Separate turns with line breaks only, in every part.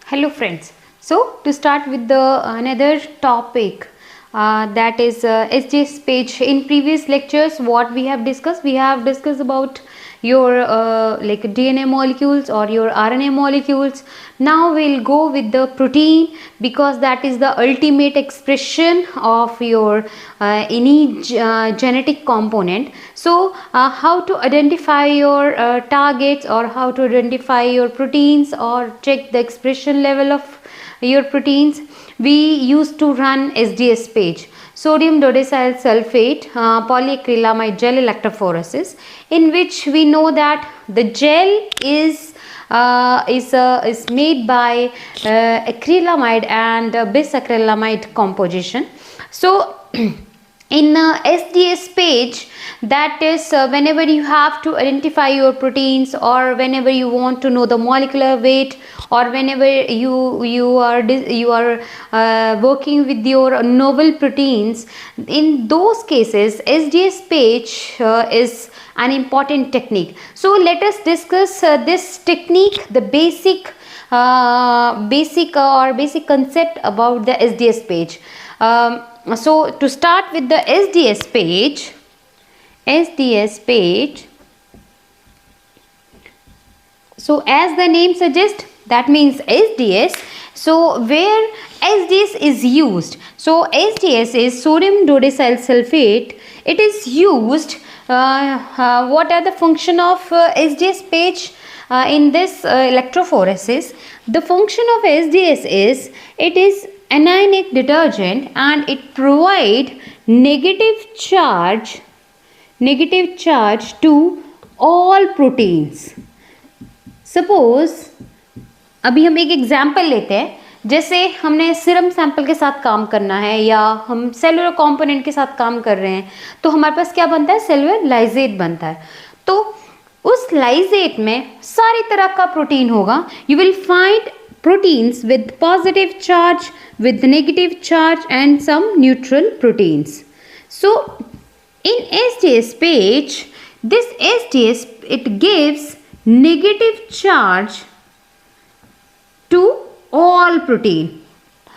Hello friends. So to start with the another topic that is SGS page. In previous lectures what we have discussed about your like DNA molecules or your RNA molecules. Now we'll go with the protein because that is the ultimate expression of your any genetic component. So how to identify your targets or how to identify your proteins or check the expression level of your proteins, we used to run SDS page, sodium dodecyl sulfate polyacrylamide gel electrophoresis, in which we know that the gel is made by acrylamide and bisacrylamide composition. So in SDS page, that is whenever you have to identify your proteins or whenever you want to know the molecular weight or whenever you are working with your novel proteins, in those cases SDS page is an important technique. So let us discuss this technique, the basic concept about the SDS page. So to start with the SDS page, so as the name suggests, that means SDS. So where SDS is used, so SDS is sodium dodecyl sulfate. It is used. What are the function of SDS page in this electrophoresis? The function of SDS is it is anionic detergent and it provide negative charge to all proteins. Suppose अभी हम एक example लेते हैं, जैसे हमने serum sample के साथ काम करना है या हम सेलुलर कंपोनेंट के साथ काम कर रहे हैं, तो हमारे पास क्या बनता है, सेलुलर लाइजेट बनता है. तो उस लाइजेट में सारी तरह का प्रोटीन होगा. You will find proteins with positive charge, with negative charge and some neutral proteins. So in SDS page, this SDS it gives negative charge to all protein.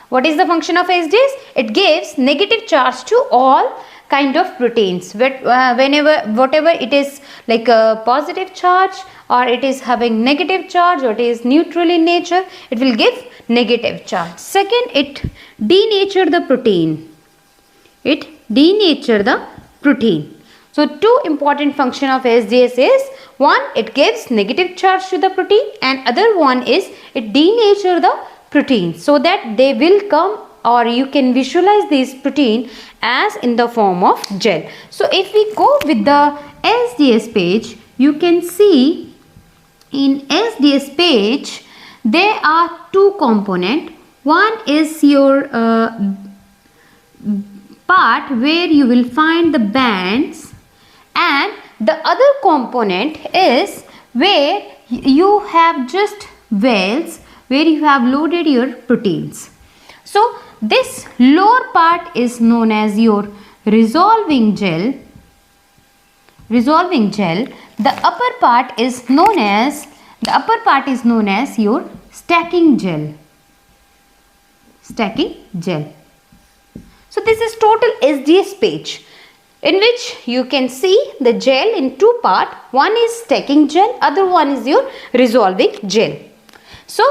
What is the function of SDS? It gives negative charge to all kind of proteins. Whatever it is like a positive charge or it is having negative charge or it is neutral in nature, it will give negative charge. Second, it denature the protein. So two important function of SDS is, one, it gives negative charge to the protein, and other one is it denature the protein so that they will come or you can visualize this protein as in the form of gel. So if we go with the SDS page, you can see in SDS page there are two components. One is your part where you will find the bands, and the other component is where you have just wells where you have loaded your proteins. So this lower part is known as your resolving gel. The upper part is known as your stacking gel. So this is total SDS page, in which you can see the gel in two parts. One is stacking gel, other one is your resolving gel. So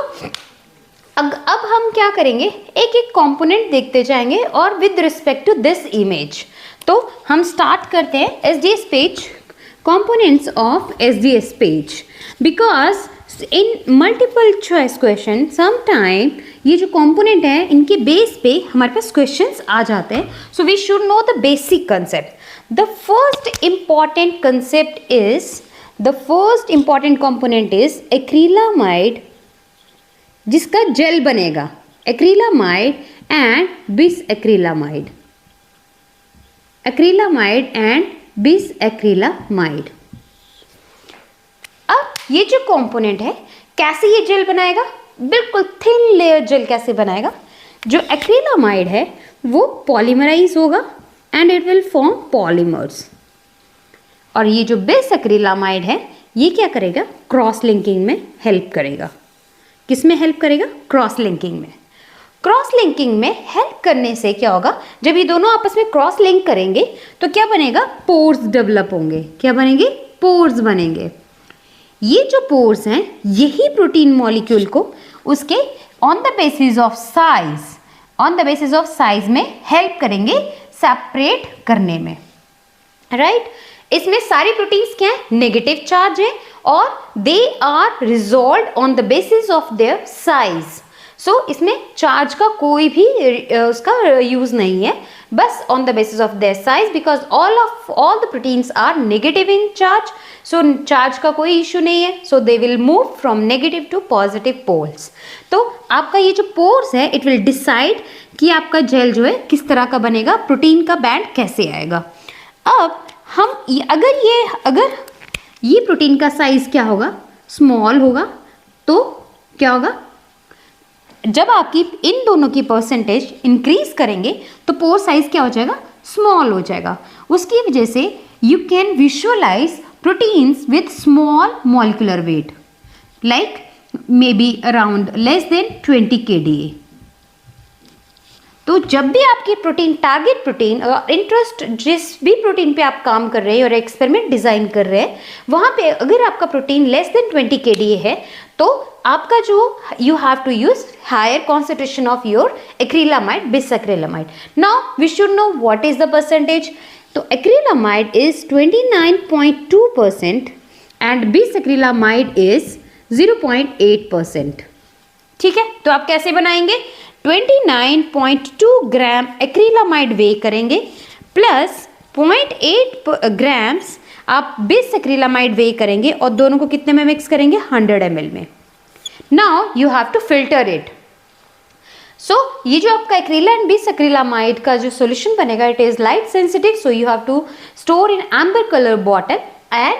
अब हम क्या करेंगे, एक एक component देखते जाएंगे और with respect to this image. तो हम स्टार्ट करते हैं SDS page, components of SDS page. Because in multiple choice question sometime ये जो कंपोनेंट है इनके बेस पे हमारे पास क्वेश्चंस आ जाते हैं. So we should know the basic concept. The first important component is acrylamide, जिसका जेल बनेगा. Acrylamide and bisacrylamide. अब ये जो कंपोनेंट है कैसे ये जेल बनाएगा, बिल्कुल थिन लेयर जेल कैसे बनाएगा. जो एक्रिलामाइड है वो पॉलीमराइज होगा and it will form polymers, और ये जो बिसएक्रिलामाइड है ये क्या करेगा, क्रॉस लिंकिंग में हेल्प करेगा. किस में हेल्प करेगा? क्रॉस लिंकिंग में। क्रॉस लिंकिंग में हेल्प करने से क्या होगा, जब ये दोनों आपस में क्रॉस लिंक करेंगे तो क्या बनेगा? पोर्स डेवलप होंगे। क्या बनेंगे? पोर्स बनेंगे। ये जो पोर्स हैं यही प्रोटीन मॉलिक्यूल को उसके on the basis of size में हेल्प करेंगे सेपरेट करने में, राइट? इसमें सारी प्रोटीन्स क्या है? नेगेटिव चार्ज है और they are resolved on the basis of their size. So इसमें चार्ज का कोई भी उसका यूज नहीं है, बस on the basis of their size, because all the proteins are negative in charge. So charge का कोई इशू नहीं है, so they will move from negative to positive poles. तो आपका ये जो पोर्स है इट विल डिसाइड कि आपका जेल जो है किस तरह का बनेगा, प्रोटीन का बैंड कैसे आएगा। अब हम अगर ये प्रोटीन का साइज क्या होगा? स्मॉल होगा, तो क्या होगा? जब आपकी इन दोनों की परसेंटेज इंक्रीज करेंगे तो पोर साइज क्या हो जाएगा? स्मॉल हो जाएगा। उसकी वजह से you can visualise proteins with small molecular weight like may be around less than 20 kDa। तो जब भी आपकी प्रोटीन, टारगेट प्रोटीन और इंटरेस्ट जिस भी प्रोटीन पे आप काम कर रहे हैं और एक्सपेरिमेंट डिजाइन कर रहे हैं, वहां पे अगर आपका प्रोटीन लेस देन 20 kDa है तो आपका जो you have to use higher concentration of your acrylamide bisacrylamide. Now we should know what is the percentage. तो acrylamide is 29.2% and bisacrylamide is 0.8%। ठीक है, तो आप कैसे बनाएंगे? 29.2 ग्राम एक्रिलामाइड वे करेंगे प्लस 0.8 ग्राम्स आप बिसएक्रिलामाइड वे करेंगे और दोनों को कितने में मिक्स करेंगे? 100 ml में। Now you have to filter it. So ये जो आपका एक्रिला एंड बिसएक्रिलामाइड का जो सॉल्यूशन बनेगा it is light sensitive, so you have to store in amber colour bottle and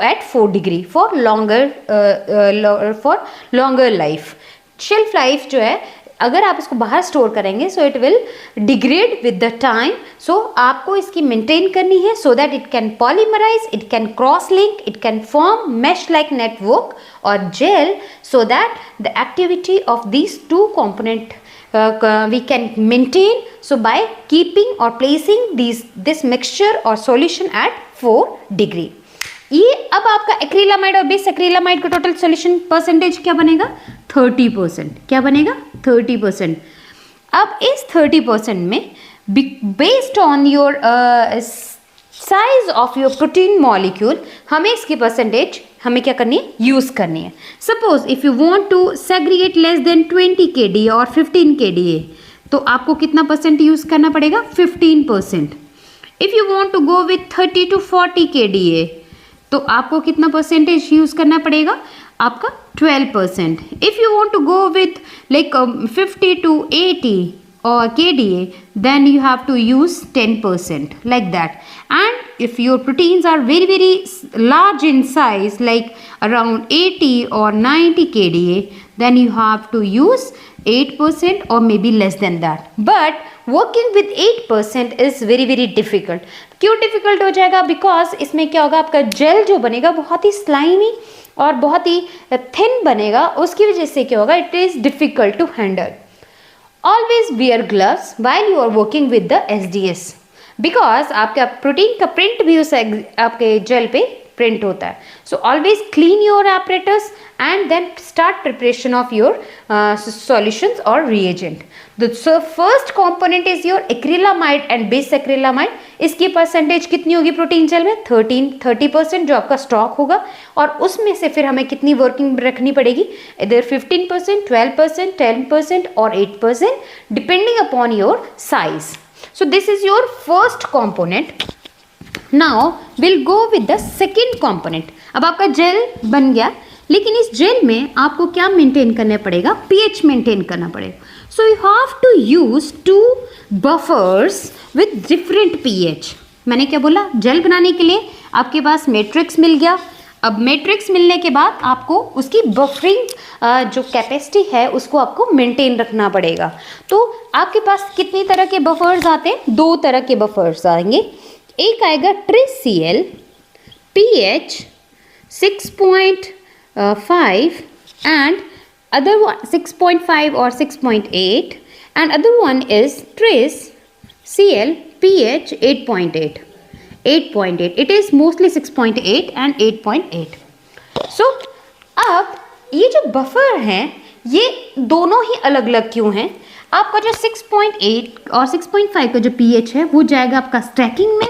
at 4 degree for longer life। Shelf life जो है अगर आप इसको बाहर स्टोर करेंगे so it will degrade with the time. So आपको इसकी मेंटेन करनी है so that it can polymerise, it can cross link, it can form mesh like network or gel so that the activity of these two component we can maintain, so by keeping or placing this mixture or solution at 4 degree। ये अब आपका acrylamide और बिसएक्रिलामाइड का total solution percentage क्या बनेगा? 30%। क्या बनेगा? 30%। अब इस 30% में based on your size of your protein molecule हमें इसकी परसेंटेज हमें क्या करनी है? यूज करनी है। Suppose if you want to segregate less than 20 kDa और 15 kDa तो आपको कितना परसेंट यूज करना पड़ेगा? 15%। If you want to go with 30 to 40 kDa तो आपको कितना परसेंटेज यूज करना पड़ेगा? आपका 12%। If you want to go with like 50 to 80 or kDa then you have to use 10% like that। and if your proteins are very large in size like around 80 or 90 kDa then you have to use 8% or maybe less than that। but working with 8% is very difficult। क्यों difficult हो जाएगा? Because इसमें क्या होगा, आपका jail जो बनेगा बहुत ही स्लाइमी और बहुत ही थिन बनेगा, उसकी वजह से क्या होगा? It is difficult to handle. Always wear gloves while you are working with the SDS because आपका प्रोटीन का प्रिंट भी उस आपके जेल पे प्रिंट होता है। So always clean your apparatus and then start preparation of your solutions or reagent। The first component is your acrylamide and bisacrylamide। इसकी percentage कितनी होगी प्रोटीन जेल में? 30% जो आपका स्टॉक होगा और उसमें से फिर हमें कितनी वर्किंग रखनी पड़ेगी? इधर 15%, 12%, 10% और 8% depending upon your size. So this is your first component. Now will go with the second component. अब आपका जेल बन गया, लेकिन इस जेल में आपको क्या मेंटेन करना पड़ेगा? पीएच मेंटेन करना पड़ेगा। So you have to use 2 buffers with different pH. मैंने क्या बोला? जेल बनाने के लिए आपके पास मैट्रिक्स मिल गया। अब मैट्रिक्स मिलने के बाद आपको उसकी बफरिंग जो कैपेसिटी है उसको आपको मेंटेन रखना पड़ेगा। तो आपके पास कितनी तरह के बफर्स आते हैं? 2 तरह के बफर्स आएंगे। एक आएगा TrisCl pH 6.5 and other one 6.5 or 6.8, and other one is tris Cl pH 8.8. 8.8. It is mostly 6.8 and 8.8. So अब ये जो बफर हैं ये दोनों ही अलग अलग क्यों हैं? आपका जो 6.8 और 6.5 का जो pH है वो जाएगा आपका स्टैकिंग में,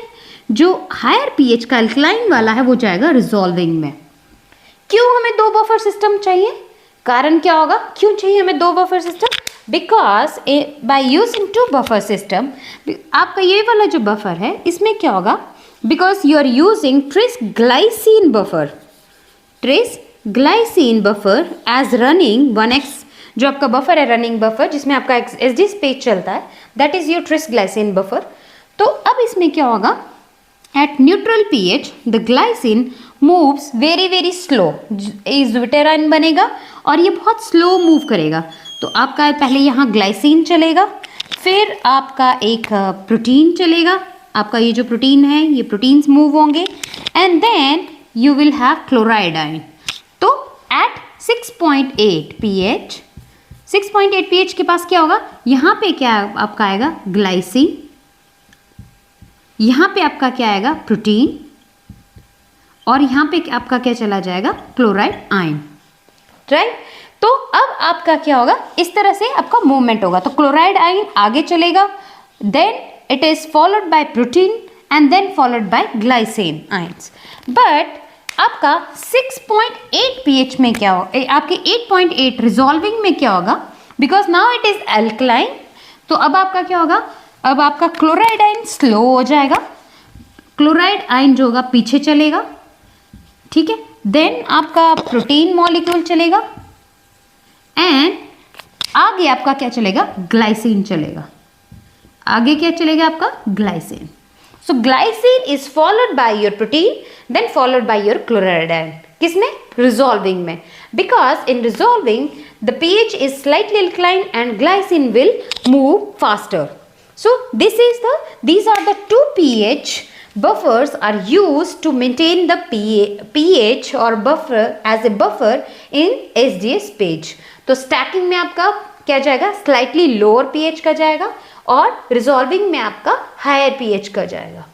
जो हायर pH का अल्कलाइन वाला है वो जाएगा रिजॉल्विंग में। क्यों हमें दो बफर सिस्टम चाहिए? कारण क्या होगा क्यों चाहिए हमें दो buffer system? Because by using two buffer system, आपका ये वाला जो बफर है इसमें क्या होगा, because you are using tris glycine buffer, tris glycine buffer as running 1x, जो आपका बफर है रनिंग बफर जिसमें आपका SD पेज चलता है, that is your tris glycine buffer. तो अब इसमें क्या होगा, at neutral pH the glycine moves very very slow, zwitterion बनेगा और ये बहुत स्लो मूव करेगा। तो आपका पहले यहाँ ग्लाइसिन चलेगा, फिर आपका एक प्रोटीन चलेगा, आपका ये जो प्रोटीन है ये प्रोटीन्स मूव होंगे, and then you will have chloride ion. तो एट 6.8 pH, 6.8 pH के पास क्या होगा, यहाँ पे क्या आपका आएगा ग्लाइसिन, यहाँ पे आपका क्या आएगा प्रोटीन, और यहाँ पे आपका क्या चला जाएगा क्लोराइड आयन, राइट। तो अब आपका क्या होगा, इस तरह से आपका मूवमेंट होगा। तो क्लोराइड आयन आगे चलेगा, then it is followed by protein and then followed by glycine ions. But आपका 6.8 pH में क्या होगा, आपके 8.8 रिजॉल्विंग में क्या होगा, because now it is alkaline. तो अब आपका क्या होगा, अब आपका क्लोराइड आयन स्लो हो जाएगा, क्लोराइड आयन जो होगा पीछे चलेगा, ठीक है। देन आपका प्रोटीन मॉलिक्यूल चलेगा एंड आगे आपका क्या चलेगा, ग्लाइसिन चलेगा, आगे क्या चलेगा आपका glycine. So glycine is followed by your protein then followed by your chloride ion, किसमें, रिजॉल्विंग में, because in resolving the pH is slightly alkaline and glycine will move faster. So these are the two pH buffers are used to maintain the pH or buffer as a buffer in SDS page. तो stacking में आपका क्या जाएगा, slightly lower pH का जाएगा, और resolving में आपका higher pH का जाएगा।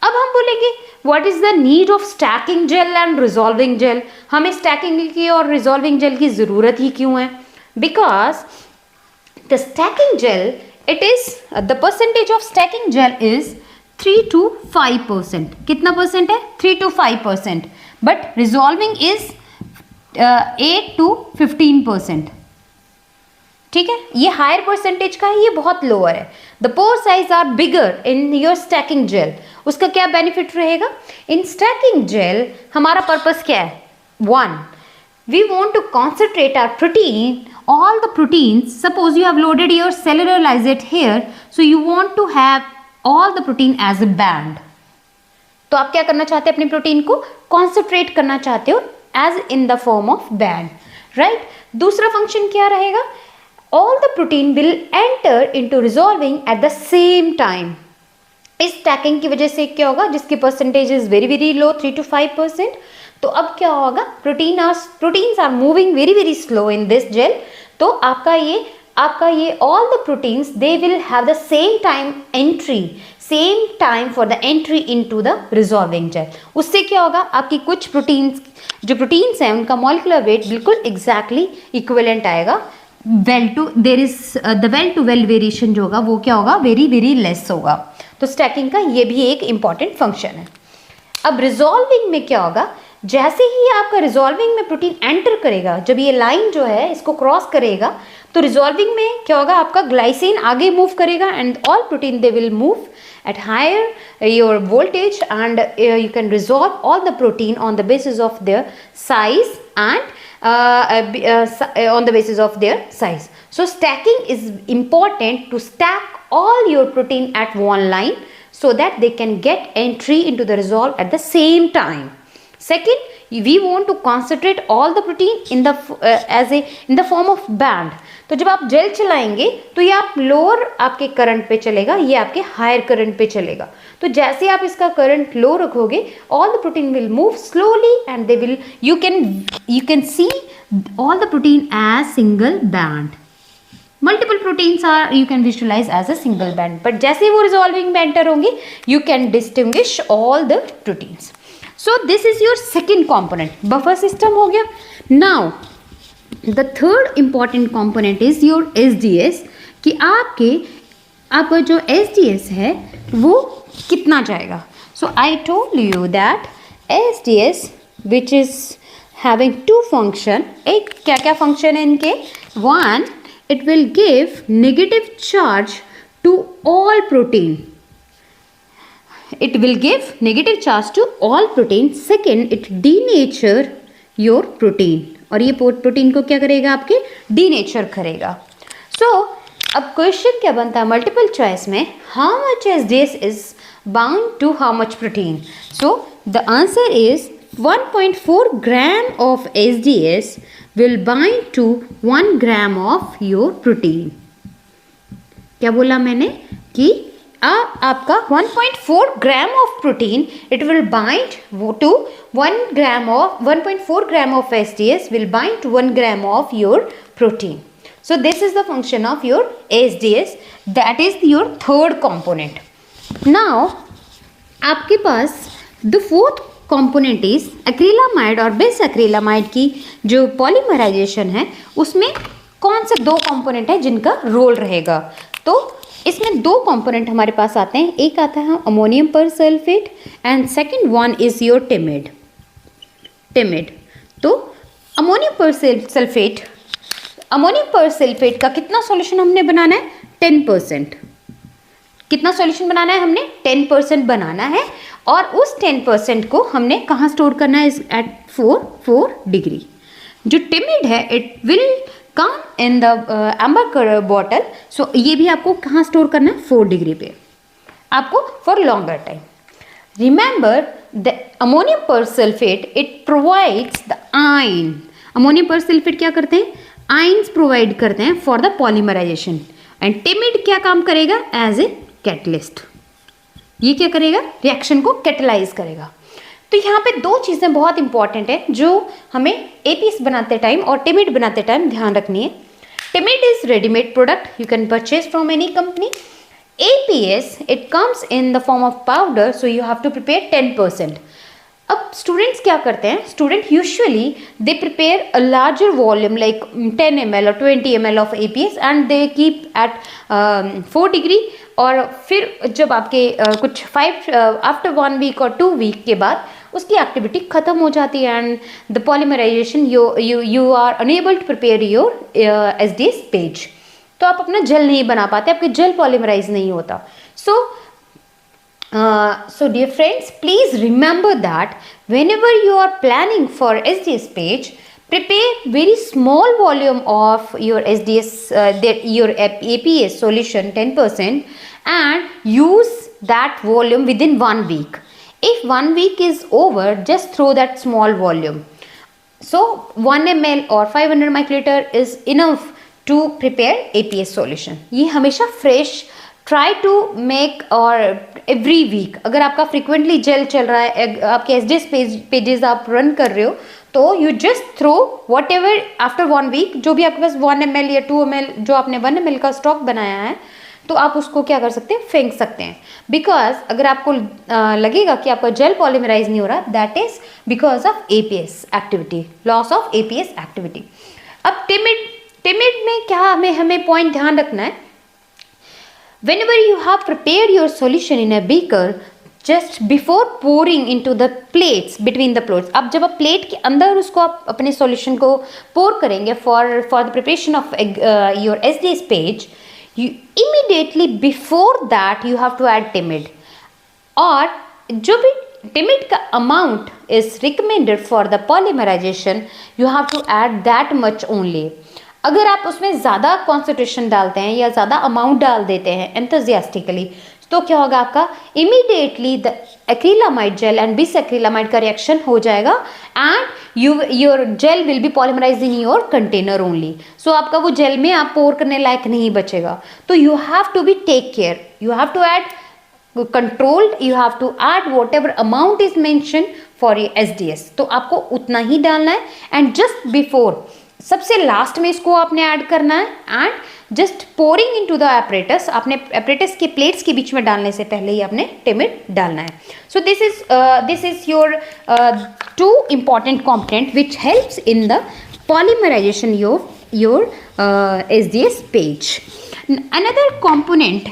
अब हम बोलेंगे what is the need of stacking gel and resolving gel? हमें stacking की और resolving gel की ज़रूरत ही क्यों है? Because the stacking gel, it is the percentage of stacking gel is 3 to 5%. कितना परसेंट है, 3 to 5%, but resolving is 8 to 15%, ठीक है। ये हायर परसेंटेज का है, ये बहुत लोअर है। The pore size are bigger in your stacking gel. उसका क्या बेनिफिट रहेगा, इन स्टैकिंग जेल हमारा पर्पस क्या है, 1, we want to concentrate our protein, all the proteins. Suppose you have loaded your cellular lysate here, so you want to have all the protein as a band. तो आप क्या करना चाहते हैं, अपने प्रोटीन को कॉन्सेंट्रेट करना चाहते हो as in the form of band, right. दूसरा फंक्शन क्या रहेगा, all the protein will enter into resolving at the same time. इस स्टैकिंग की वजह से क्या होगा, जिसकी percentage is very very low, 3 to 5%, तो अब क्या होगा, proteins are moving very very slow in this gel. तो आपका ये all the proteins they will have the same time for the entry into the resolving gel. उससे क्या होगा, आपकी कुछ प्रोटीन्स हैं उनका मॉलिक्यूलर वेट बिल्कुल एग्जैक्टली इक्विवेलेंट आएगा, वेल टू वेल वेरिएशन जो होगा वो क्या होगा, वेरी वेरी लेस होगा। तो स्टैकिंग का ये भी एक इंपॉर्टेंट फंक्शन है। अब रिजॉल्विंग में क्या होगा, जैसे ही आपका रिजॉल्विंग में प्रोटीन एंटर करेगा, जब ये लाइन जो है इसको क्रॉस करेगा, तो रिजॉल्विंग में क्या होगा, आपका ग्लाइसिन आगे मूव करेगा and all protein they will move at higher your voltage, and you can resolve all the protein on the basis of their size and on the basis of their size. So stacking is important to stack all your protein at one line so that they can get entry into the resolve at the same time. Second, we want to concentrate all the protein in the in the form of band. तो जब आप jail चलाएंगे तो ये आप lower आपके current पे चलेगा, ये आपके हायर करंट पे चलेगा। तो जैसे आप इसका करंट लो रखोगे, all the protein will move slowly and they will you can see all the protein as single band. Multiple proteins are you can visualise as a single band, but जैसे वो resolving में enter होंगे you can distinguish all the proteins. So this is your second component, buffer system हो गया। Now the third important component is your SDS, कि आपका जो SDS है वो कितना जाएगा। So I told you that SDS which is having two function, एक क्या क्या फंक्शन है इनके, one it will give negative charge to all protein, it will give negative charge to all protein। second it denature your protein, और ये protein को क्या करेगा, आपके डीनेचर करेगा। सो अब क्वेश्चन क्या बनता है मल्टीपल चॉइस में, how much SDS is bound to how much protein? So the answer is 1.4 gram of SDS will bind to 1 gram of your protein। क्या बोला मैंने कि आपका 1.4 gram of protein it will bind to 1.4 gram of SDS will bind to 1 gram of your protein। So this is the function of your SDS, that is your third component। Now आपके पास the fourth component is acrylamide और base acrylamide की जो polymerisation है उसमें कौन से दो component है जिनका रोल रहेगा। तो इसमें दो कॉम्पोनेंट हमारे पास आते हैं, एक आता है ammonium persulfate and second one is your TEMED. तो अमोनियम परसल्फेट का कितना सॉल्यूशन हमने बनाना है, 10%। कितना सॉल्यूशन बनाना है हमने, 10% बनाना है, और उस 10% को हमने कहाँ स्टोर करना है, एट 4 डिग्री। जो टिमिड है it will come in the amber bottle. So ये भी आपको कहाँ स्टोर करना है, 4 डिग्री पे, आपको for longer time. Remember the ammonium persulfate it provides the ion. Ammonium persulfate क्या करते हैं, आयन्स प्रोवाइड करते हैं for the polymerisation, and TEMED क्या काम करेगा, एज ए कैटलिस्ट। ये क्या करेगा, रिएक्शन को कैटलाइज करेगा। तो यहाँ पे दो चीज़ें बहुत इंपॉर्टेंट है जो हमें APS बनाते टाइम और टिमिड बनाते टाइम ध्यान रखनी है। TEMED is readymade product, you can purchase from any company. APS it comes in the form of powder, so you have to prepare 10%। अब स्टूडेंट्स क्या करते हैं, student usually they prepare a larger volume like 10 ml और 20 ml of APS and they keep at 4 degree, और फिर जब आपके कुछ आफ्टर 1 वीक और 2 वीक के बाद उसकी एक्टिविटी खत्म हो जाती है and the polymerization you are unable to prepare your SDS PAGE. तो आप अपना जेल नहीं बना पाते, आपके जेल पॉलीमराइज नहीं होता। So dear friends, please remember that whenever you are planning for SDS page, prepare very small volume of your SDS, your APS solution 10%, and use that volume within 1 week. If 1 week is over, just throw that small volume. So 1 ml or 500 microliter is enough to prepare APS solution. ये हमेशा fresh try to make, और every week अगर आपका frequently jail चल रहा है, आपके SDS pages आप रन कर रहे हो, तो you just throw whatever after 1 week, जो भी आपके पास 1 ml या 2 ml जो आपने 1 ml का स्टॉक बनाया है, तो आप उसको क्या कर सकते हैं, फेंक सकते हैं। बिकॉज अगर आपको लगेगा कि आपका जेल पॉलीमराइज नहीं हो रहा, that is because of APS activity, loss of APS activity. अब टिमिड में क्या हमें पॉइंट ध्यान रखना है, whenever you have prepared your solution in a beaker, just before pouring into the plates, between the plates, अब जब आप प्लेट के अंदर उसको आप अपने सॉल्यूशन को पोर करेंगे for the preparation of your SDS page, you immediately before that you have to add timid, और जो भी timid का amount is recommended for the polymerization, you have to add that much only। अगर आप उसमें ज़्यादा कॉन्सेंट्रेशन डालते हैं या ज़्यादा अमाउंट डाल देते हैं एंथुजियास्टिकली, तो क्या होगा आपका immediately the acrylamide gel and bisacrylamide का रिएक्शन हो जाएगा and your gel will be polymerise in your container only. So आपका वो जेल में आप पोर करने लायक नहीं बचेगा. तो you have to be take care, you have to add controlled, you have to add whatever amount is mentioned for SDS. तो आपको उतना ही डालना है एंड जस्ट बिफोर, सबसे लास्ट में इसको आपने ऐड करना है and just pouring into the apparatus, आपने एपरेटस के प्लेट्स के बीच में डालने से पहले ही आपने टिमिड डालना है. So this is your two important component which helps in the polymerization your SDS page. Another component,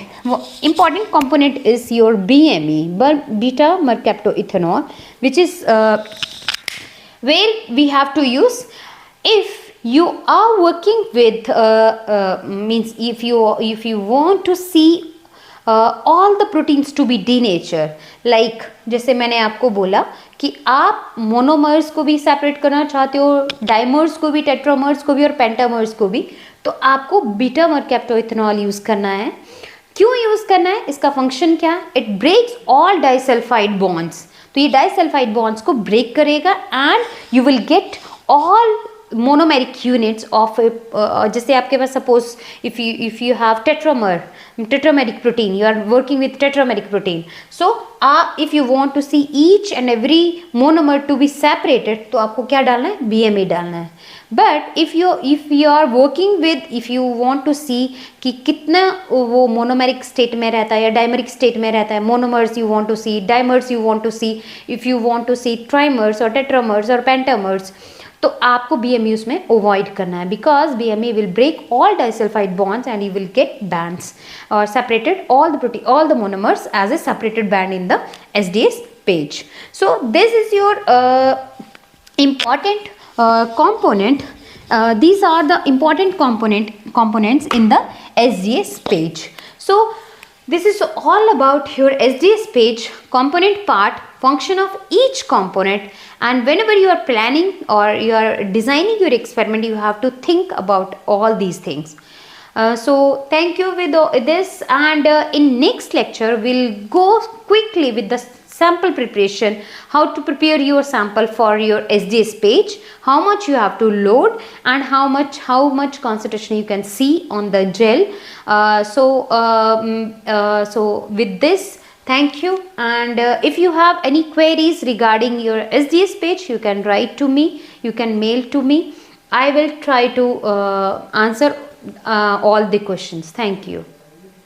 important component is your BME, beta mercaptoethanol, which is where we have to use if you are working with means if you want to see all the proteins to be denature, like जैसे मैंने आपको बोला कि आप monomers को भी separate करना चाहते हो, डाइमर्स को भी, टेट्रामर्स को भी और पेंटामर्स को भी, तो आपको बीटा मर्कैप्टोइथेनॉल यूज़ करना है. क्यों यूज़ करना है, इसका फंक्शन क्या है? It breaks all disulphide bonds. तो ये डाइसल्फाइड बॉन्ड्स को ब्रेक करेगा and you will get all monomeric units of जैसे आपके पास suppose if you have tetrameric protein, you are working with tetrameric protein, so if you want to see each and every monomer to be separated, तो आपको क्या डालना है? BME डालना है. But if you are working with, if you want to see कि कितना वो monomeric state में रहता है या dimeric state में रहता है, monomers you want to see, dimers you want to see, if you want to see trimers or tetramers or pentamers, तो आपको BME उसमें अवॉइड करना है, because BME will break all disulphide bonds and you will get bands और separated all the protein, all the monomers as a separated band in the SDS page. So this is your important component. These are the important components in the SDS page. So this is all about your SDS page, component part, function of each component, and whenever you are planning or you are designing your experiment, you have to think about all these things. So thank you with this, and in next lecture we'll go quickly with the sample preparation, how to prepare your sample for your SDS page, how much you have to load and how much concentration you can see on the gel. So with this, thank you, and if you have any queries regarding your SDS page, you can write to me, you can mail to me. I will try to answer all the questions. Thank you.